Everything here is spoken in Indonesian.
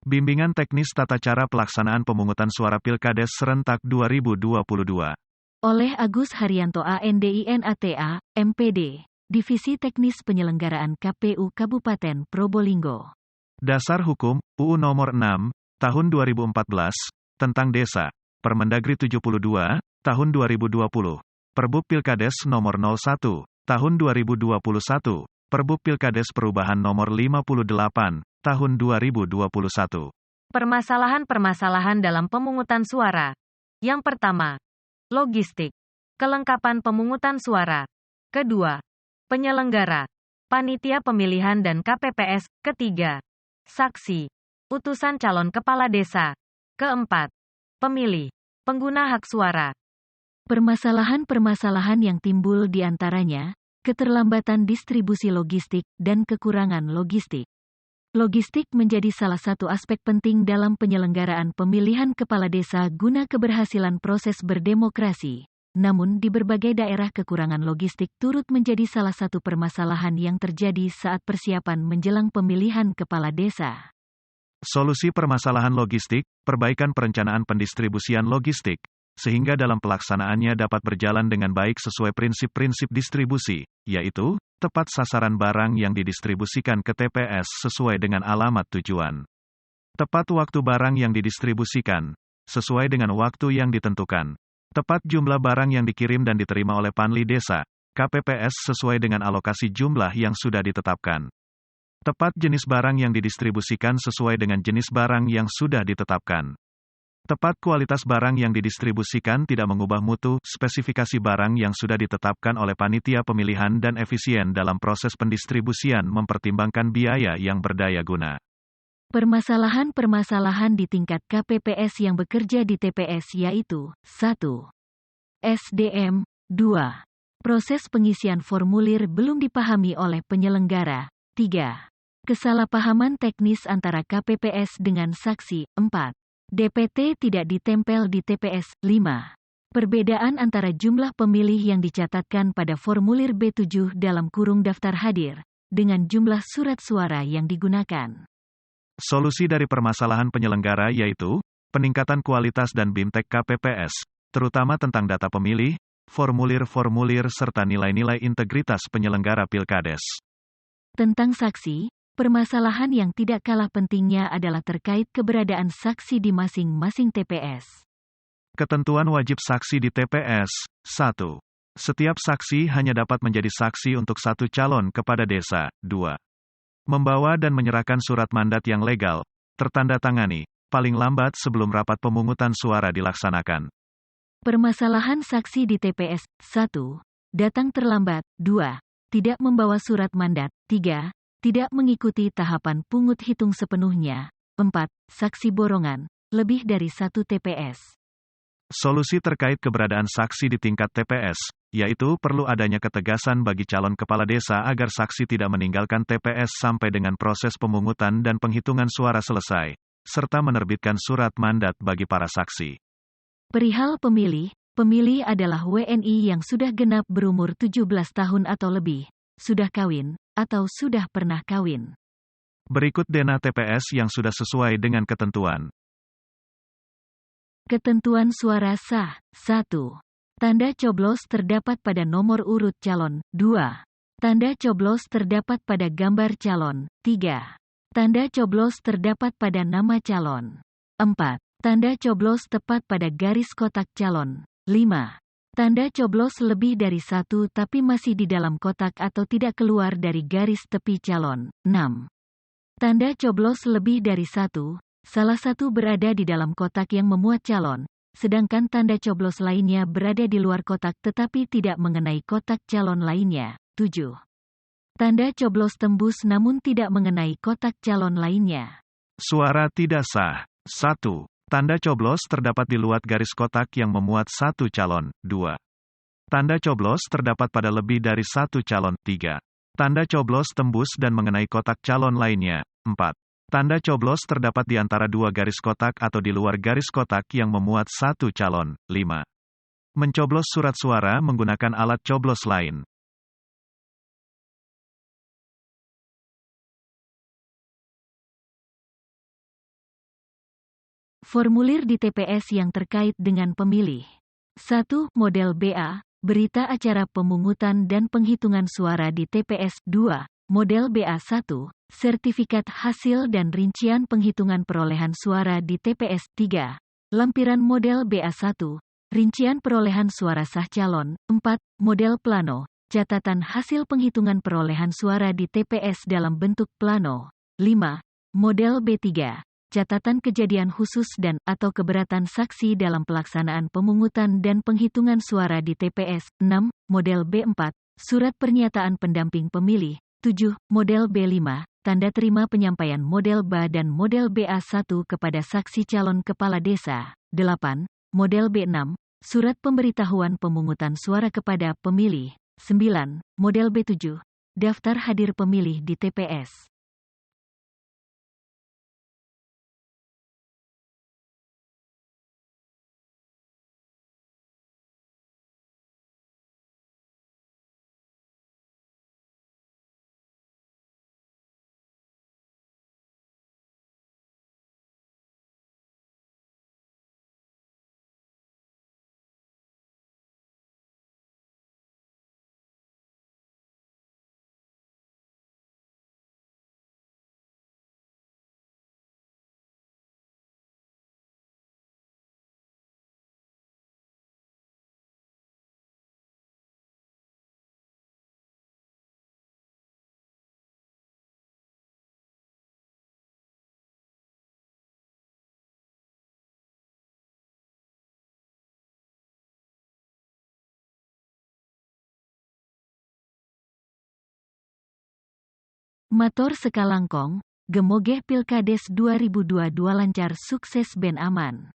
Bimbingan teknis tata cara pelaksanaan pemungutan suara Pilkades serentak 2022. Oleh Agus Haryanto ANDINATA, MPD, Divisi Teknis Penyelenggaraan KPU Kabupaten Probolinggo. Dasar Hukum, UU Nomor 6, Tahun 2014, tentang Desa, Permendagri 72, Tahun 2020, Perbub Pilkades Nomor 01, Tahun 2021, Perbub Pilkades Perubahan Nomor 58, Tahun 2021. Permasalahan-permasalahan dalam pemungutan suara. Yang pertama, logistik, kelengkapan pemungutan suara. Kedua, penyelenggara, panitia pemilihan dan KPPS. Ketiga, saksi, utusan calon kepala desa. Keempat, pemilih, pengguna hak suara. Permasalahan-permasalahan yang timbul di antaranya, keterlambatan distribusi logistik dan kekurangan logistik. Logistik menjadi salah satu aspek penting dalam penyelenggaraan pemilihan kepala desa guna keberhasilan proses berdemokrasi. Namun di berbagai daerah kekurangan logistik turut menjadi salah satu permasalahan yang terjadi saat persiapan menjelang pemilihan kepala desa. Solusi permasalahan logistik, perbaikan perencanaan pendistribusian logistik, sehingga dalam pelaksanaannya dapat berjalan dengan baik sesuai prinsip-prinsip distribusi, yaitu, tepat sasaran barang yang didistribusikan ke TPS sesuai dengan alamat tujuan. Tepat waktu barang yang didistribusikan, sesuai dengan waktu yang ditentukan. Tepat jumlah barang yang dikirim dan diterima oleh Panli Desa, KPPS sesuai dengan alokasi jumlah yang sudah ditetapkan. Tepat jenis barang yang didistribusikan sesuai dengan jenis barang yang sudah ditetapkan. Tepat kualitas barang yang didistribusikan tidak mengubah mutu, spesifikasi barang yang sudah ditetapkan oleh panitia pemilihan dan efisien dalam proses pendistribusian mempertimbangkan biaya yang berdaya guna. Permasalahan-permasalahan di tingkat KPPS yang bekerja di TPS yaitu 1. SDM, 2. Proses pengisian formulir belum dipahami oleh penyelenggara, 3. Kesalahpahaman teknis antara KPPS dengan saksi, 4. DPT tidak ditempel di TPS, 5. Perbedaan antara jumlah pemilih yang dicatatkan pada formulir B7 dalam kurung daftar hadir, dengan jumlah surat suara yang digunakan. Solusi dari permasalahan penyelenggara yaitu, peningkatan kualitas dan BIMTEK KPPS, terutama tentang data pemilih, formulir-formulir serta nilai-nilai integritas penyelenggara Pilkades. Tentang saksi, permasalahan yang tidak kalah pentingnya adalah terkait keberadaan saksi di masing-masing TPS. Ketentuan wajib saksi di TPS. 1. Setiap saksi hanya dapat menjadi saksi untuk satu calon kepada desa. 2. Membawa dan menyerahkan surat mandat yang legal, tertandatangani, paling lambat sebelum rapat pemungutan suara dilaksanakan. Permasalahan saksi di TPS. 1. Datang terlambat. 2. Tidak membawa surat mandat. 3. Tidak mengikuti tahapan pungut hitung sepenuhnya. 4. Saksi borongan, lebih dari satu TPS. Solusi terkait keberadaan saksi di tingkat TPS, yaitu perlu adanya ketegasan bagi calon kepala desa agar saksi tidak meninggalkan TPS sampai dengan proses pemungutan dan penghitungan suara selesai, serta menerbitkan surat mandat bagi para saksi. Perihal pemilih, pemilih adalah WNI yang sudah genap berumur 17 tahun atau lebih, sudah kawin, atau sudah pernah kawin. Berikut dena TPS yang sudah sesuai dengan ketentuan. Ketentuan suara sah. 1. Tanda coblos terdapat pada nomor urut calon. 2. Tanda coblos terdapat pada gambar calon. 3. Tanda coblos terdapat pada nama calon. 4. Tanda coblos tepat pada garis kotak calon. 5. Tanda coblos lebih dari satu tapi masih di dalam kotak atau tidak keluar dari garis tepi calon. 6. Tanda coblos lebih dari satu, salah satu berada di dalam kotak yang memuat calon, sedangkan tanda coblos lainnya berada di luar kotak tetapi tidak mengenai kotak calon lainnya. 7. Tanda coblos tembus namun tidak mengenai kotak calon lainnya. Suara tidak sah. 1. Tanda coblos terdapat di luar garis kotak yang memuat satu calon. 2. Tanda coblos terdapat pada lebih dari satu calon. 3. Tanda coblos tembus dan mengenai kotak calon lainnya. 4. Tanda coblos terdapat di antara dua garis kotak atau di luar garis kotak yang memuat satu calon. 5. Mencoblos surat suara menggunakan alat coblos lain. Formulir di TPS yang terkait dengan pemilih. 1. Model BA, berita acara pemungutan dan penghitungan suara di TPS. 2. Model BA1, sertifikat hasil dan rincian penghitungan perolehan suara di TPS. 3. Lampiran model BA1, rincian perolehan suara sah calon. 4. Model plano, catatan hasil penghitungan perolehan suara di TPS dalam bentuk plano. 5. Model B3, catatan kejadian khusus dan atau keberatan saksi dalam pelaksanaan pemungutan dan penghitungan suara di TPS. 6. Model B4, surat pernyataan pendamping pemilih. 7. Model B5, tanda terima penyampaian model BA dan model BA1 kepada saksi calon kepala desa. 8. Model B6, surat pemberitahuan pemungutan suara kepada pemilih. 9. Model B7, daftar hadir pemilih di TPS. Mator sekalangkong, gemogeh Pilkades 2022 lancar sukses ben aman.